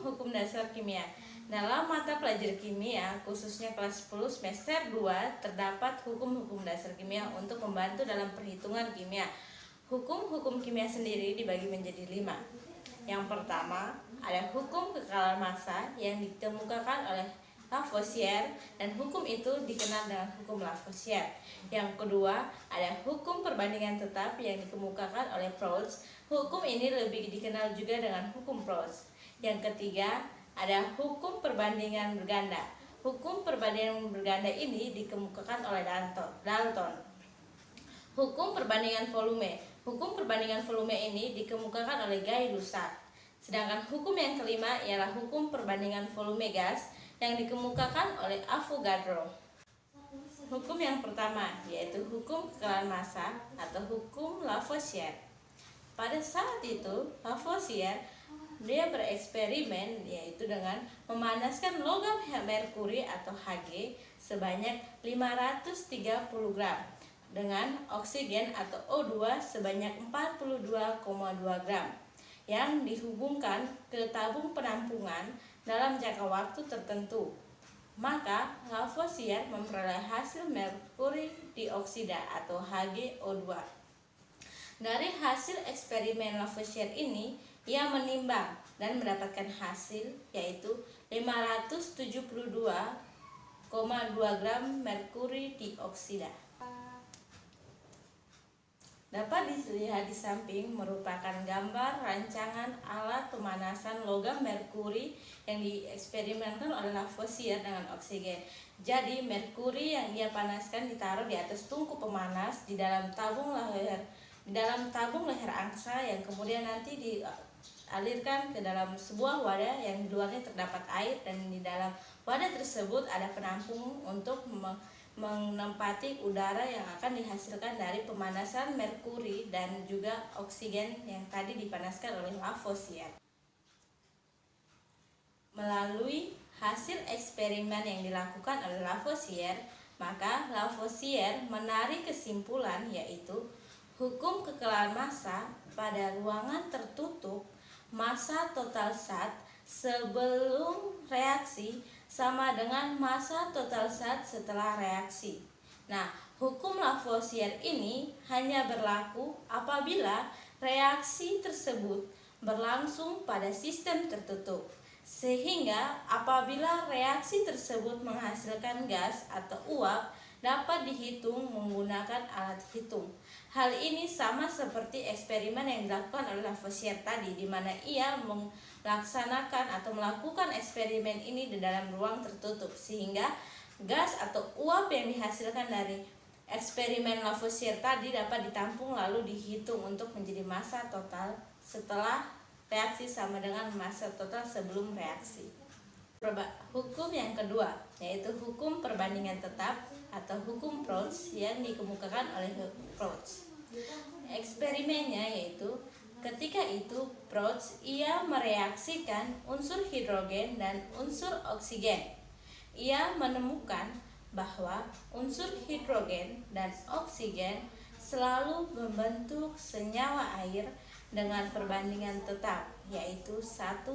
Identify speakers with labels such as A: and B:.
A: Hukum Dasar Kimia. Dalam mata pelajaran kimia, khususnya kelas 10 semester 2, terdapat hukum-hukum dasar kimia untuk membantu dalam perhitungan kimia. Hukum-hukum kimia sendiri dibagi menjadi 5. Yang pertama, ada hukum kekalahan massa yang dikemukakan oleh Lavoisier, dan hukum itu dikenal dengan hukum Lavoisier. Yang kedua, ada hukum perbandingan tetap yang dikemukakan oleh Proust. Hukum ini lebih dikenal juga dengan hukum Proust. Yang ketiga, ada hukum perbandingan berganda. Hukum perbandingan berganda ini dikemukakan oleh Dalton. Hukum perbandingan volume. Hukum perbandingan volume ini dikemukakan oleh Gay-Lussac. Sedangkan hukum yang kelima ialah hukum perbandingan volume gas yang dikemukakan oleh Avogadro. Hukum yang pertama yaitu hukum kekalahan massa atau hukum Lavoisier. Pada saat itu Lavoisier dia bereksperimen yaitu dengan memanaskan logam merkuri atau Hg sebanyak 530 gram dengan oksigen atau O2 sebanyak 42,2 gram yang dihubungkan ke tabung penampungan dalam jangka waktu tertentu. Maka Lavoisier memperoleh hasil merkuri dioksida atau HgO2. Dari hasil eksperimen Lavoisier ini, ia menimbang dan mendapatkan hasil yaitu 572,2 gram merkuri dioksida. Dapat dilihat di samping merupakan gambar rancangan alat pemanasan logam merkuri yang dieksperimenkan oleh Lavoisier dengan oksigen. Jadi merkuri yang ia panaskan ditaruh di atas tungku pemanas di dalam tabung leher angsa yang kemudian nanti dialirkan ke dalam sebuah wadah yang di luarnya terdapat air, dan di dalam wadah tersebut ada penampung untuk menempati udara yang akan dihasilkan dari pemanasan merkuri dan juga oksigen yang tadi dipanaskan oleh Lavoisier. Melalui hasil eksperimen yang dilakukan oleh Lavoisier, maka Lavoisier menarik kesimpulan yaitu hukum kekalahan massa pada ruangan tertutup, massa total zat sebelum reaksi sama dengan massa total zat setelah reaksi. Nah, hukum Lavoisier ini hanya berlaku apabila reaksi tersebut berlangsung pada sistem tertutup. Sehingga apabila reaksi tersebut menghasilkan gas atau uap dapat dihitung menggunakan alat hitung. Hal ini sama seperti eksperimen yang dilakukan oleh Lavoisier tadi, di mana ia melaksanakan atau melakukan eksperimen ini di dalam ruang tertutup, sehingga gas atau uap yang dihasilkan dari eksperimen Lavoisier tadi dapat ditampung lalu dihitung untuk menjadi massa total setelah reaksi sama dengan massa total sebelum reaksi. Hukum yang kedua yaitu hukum perbandingan tetap atau hukum Proust yang dikemukakan oleh Proust. Eksperimennya yaitu ketika itu Proust ia mereaksikan unsur hidrogen dan unsur oksigen. Ia menemukan bahwa unsur hidrogen dan oksigen selalu membentuk senyawa air dengan perbandingan tetap yaitu 1:.